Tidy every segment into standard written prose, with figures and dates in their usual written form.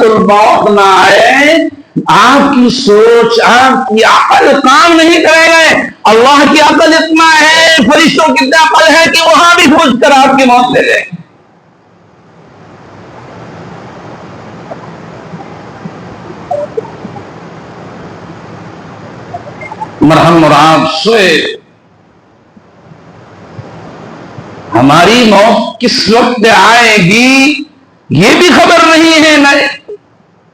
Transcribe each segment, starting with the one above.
सकरातुल मौत ना आए, आपकी सोच, आपकी अकल काम नहीं करेगा। अल्लाह की अकल इतना है, फरिश्तों की अकल है कि वहां भी खोज कर आपकी मौत ले जाए। मरहम और आप सोए, हमारी मौत किस वक्त आएगी ये भी खबर नहीं है।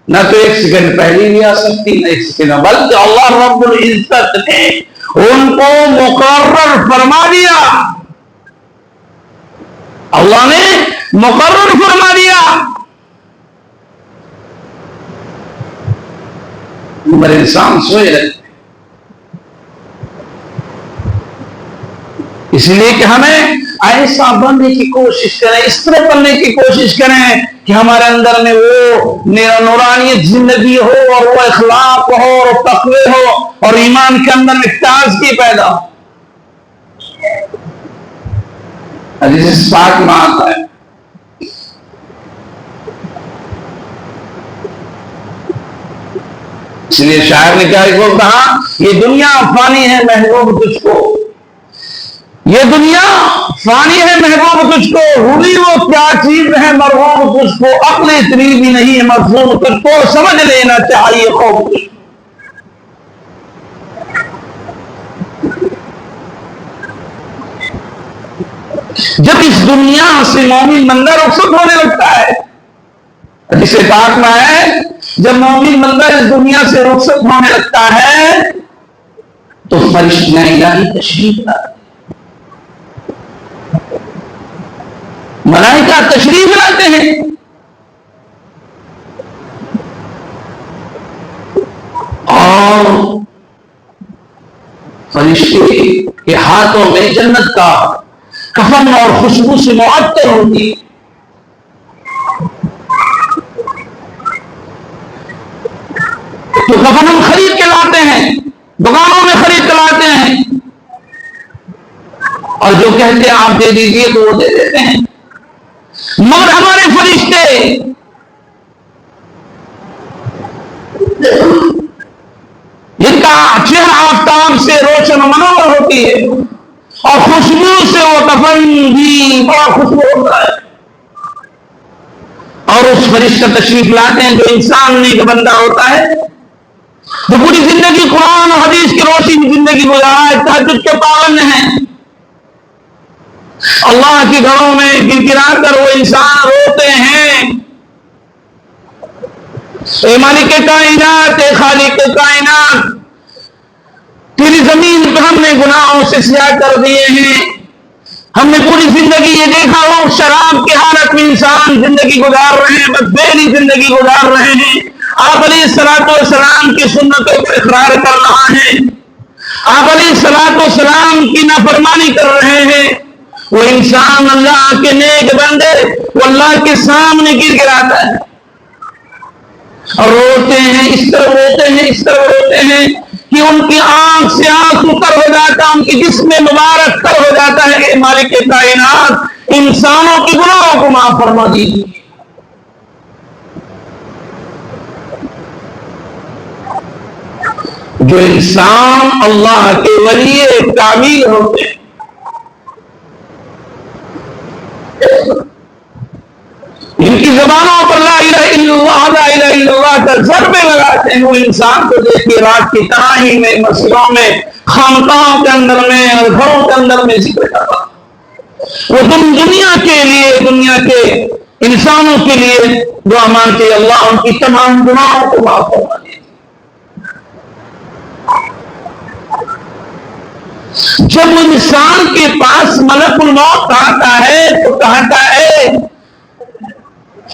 न तो एक सेकंड पहले भी आ सकती, न एक सेकंड, बल्कि अल्लाह रब्बुल इज्जत ने उनको मुकर्रर फरमा दिया। अल्लाह ने मुकर्रर फरमा दिया। मगर इंसान सोए रहते, इसलिए कि हमें ऐसा बनने की कोशिश करें, इस तरह बनने की कोशिश करें कि हमारे अंदर में वो नूरानियत जिंदगी हो, और वो इखलाक हो, और तकवे हो, और ईमान के अंदर में ताजगी पैदा हो। हदीस पाक में आता है, इसलिए शायर ने क्या कहा, ये दुनिया फानी है महबूब तुझको, ये दुनिया फानी है महबूब तुझको, हुई वो क्या चीज है मरहूब तुझको, अक्ल इतनी भी नहीं है मफहूम तुझको, समझ लेना चाहिए खौफ। जब इस दुनिया से मोमिन बंदा रुखसत होने लगता है, जिसे पाक में है, जब मोमिन बंदा इस दुनिया से रुखसत होने लगता है तो फरिश्ते इलाही तशरीफ लाते, मलाइका तशरीफ लाते हैं, और फरिश्ते के हाथों में जन्नत का कफन और खुशबू से मुअत्तर होती है। तो कफन हम खरीद के लाते हैं, दुकानों में खरीद के लाते हैं, और जो कहते हैं आप दे दीजिए तो वो दे देते हैं। मगर हमारे फरिश्ते जिनका चेहरा आफताब से रोशन मनोहर होती है, और खुशबू से वो कफन भी बड़ा खुशबू होता है, और उस फरिश्ता तशरीफ लाते हैं जो इंसान नेक बंदा होता है, जो पूरी जिंदगी कुरान और हदीस की रोशनी जिंदगी गुजारा है, तहज्जुद के पाबंद हैं, अल्लाह के घरों में गिड़गिड़ा कर वो इंसान रोते हैं, ए मालिक कायनात, ए खालिक कायनात, तेरी जमीन पर हमने गुनाहों से स्याह कर दिए हैं, हमने पूरी जिंदगी ये देखा हो शराब की हालत में इंसान जिंदगी गुजार रहे हैं, बदबेरी जिंदगी गुजार रहे हैं, आप अलैहिस्सलाम की सुन्नतों पर इकरार कर रहा है, आप अलैहिस्सलाम की नाफरमानी कर रहे हैं, वो इंसान अल्लाह के नेक बंदे वो अल्लाह के सामने गिर गिराता है और रोते हैं, इस तरह रोते हैं, इस तरह रोते हैं कि उनकी आंख से आंसू तर हो जाता है, उनकी जिस्म मुबारक तर हो जाता है। कि मालिक कायनात, इंसानों की गुनाहों को माफ फरमा दीजिए। जो इंसान अल्लाह के वली कामिल होते हैं, इनकी जबानों पर ला इलाहा इल्लल्लाह का ज़र्बे लगाते हैं, वो इंसान को देखिए रात की तनाही में, मस्जिदों में, खानकाहों के अंदर में और घरों के अंदर में जिक्र करता, वो दुनिया के लिए, दुनिया के इंसानों के लिए दुआ मांगते, अल्लाह उनकी तमाम गुनाहों को माफ फरमा दे। जब इंसान के पास मलकुल मौत आता है तो कहता है,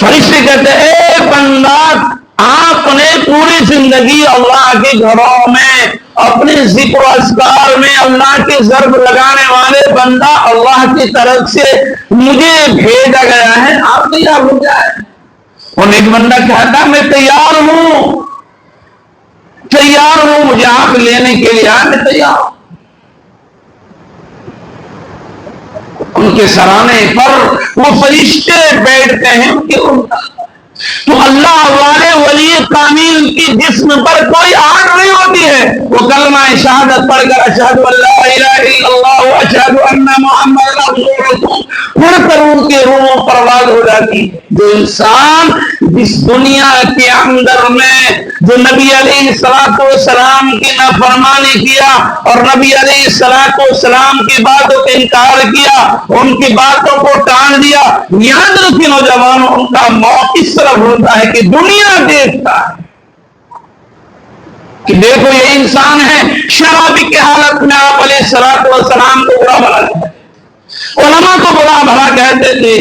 फरिश्ते कहते हैं, बंदा आपने पूरी जिंदगी अल्लाह के घरों में अपने जिक्र अस्कार में अल्लाह के ज़र्ब लगाने वाले बंदा अल्लाह की तरफ से मुझे भेजा गया है, आप तैयार हो जाए। और एक बंदा कहता मैं तैयार हूं, तैयार हूं, मुझे आप लेने के लिए मैं तैयार हूं। उनके सराहने पर वो फरिश्ते बैठते हैं, उनके तो अल्लाह वाले कामिल की जिस्म पर कोई आग नहीं होती है, वो कलमा शहादत पढ़कर अशहदु अल्ला इलाहा इल्लल्लाह व अशहदु अन्ना मुहम्मदन रसूलुल्लाह पढ़कर उनके रूहों परवाज हो जाती। जो इंसान इस दुनिया के अंदर में जो नबी अलैहिस्सलाम की नाफरमानी किया और नबी अलैहिस्सलाम की बातों का इनकार किया, उनकी बातों को टाल दिया, याद रखिए नौजवानों, उनका मौत इस तरह होता है कि दुनिया देखता है कि देखो ये इंसान है। शराबी की हालत में आप अलैहिस्सलाम को बुरा भला कहते, उलमा को बुरा भला कहते थे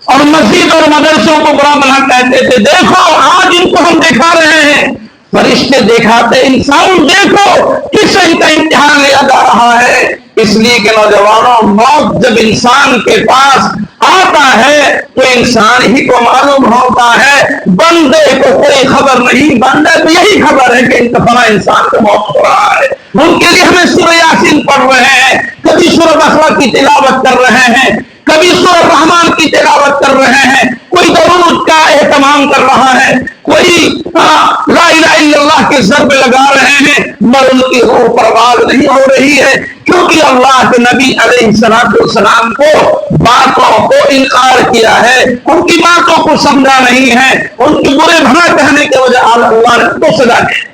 और मस्जिद और मदरसों को बुरा भला कहते थे। देखो आज इनको हम दिखा रहे हैं, फरिश्ते दिखाते, इंसान देखो किस का इम्तिहान लिया जा रहा है। इसलिए कि नौजवानों, मौत जब इंसान के पास आता है तो इंसान ही को मालूम होता है, बंदे को कोई खबर नहीं। बंदे को यही खबर है कि फला इंसान को मौत हो रहा है। उनके लिए हमें सूरह यासीन पढ़ रहे हैं, कभी सूरह बकरा की तिलावत कर रहे हैं, कभी सूरह रहमान की तिलावत कर रहे हैं, कोई दरूद का एहतमाम कर रहा है, कोई ला इलाहा इल्लल्लाह के ज़र्ब लगा रहे हैं, मगर उनकी रूह परवाज़ नहीं हो रही है, क्योंकि अल्लाह के नबी अलैहिस्सलाम को बातों को इनकार किया है, उनकी बातों को समझा नहीं है, उनके बुरे भला कहने के वजह अल्लाह ने उनको सजा दी।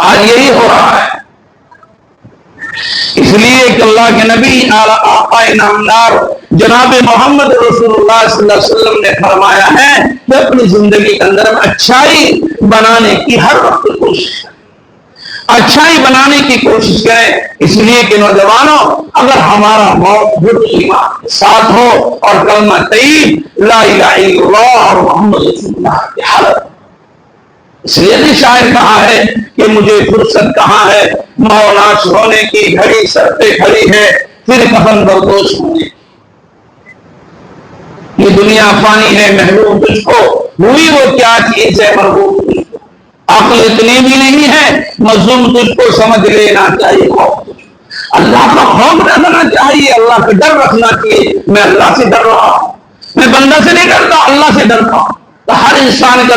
आज यही हो रहा है। इसलिए कि अल्लाह के नबी आका नामदार जनाब मोहम्मद रसूलुल्लाह सल्लल्लाहु अलैहि वसल्लम ने फरमाया है कि अपनी जिंदगी के अंदर अच्छाई बनाने की हर वक्त कोशिश करें, अच्छाई बनाने की कोशिश करें। इसलिए कि नौजवानों, अगर हमारा मौत ईमान के साथ हो और कलमा तय्यब ला इलाहा इल्लल्लाह और मोहम्मद रसूलुल्लाह की हालत, इसलिए भी शायर कहा है कि मुझे फुर्सत कहाँ है, मौलाश होने की घड़ी सर पे खड़ी है, फिर कफन बरदोश होने। ये दुनिया फानी है, महबूब तुझको हुई वो क्या चीज है महबूब तुझको, अक्ल इतनी भी नहीं है, मजलूम तुझको समझ लेना चाहिए। अल्लाह का खौफ रखना चाहिए, अल्लाह का डर रखना चाहिए। मैं अल्लाह से डर रहा हूं, मैं बंदा से नहीं डरता, अल्लाह से डरता हूं। तो हर इंसान का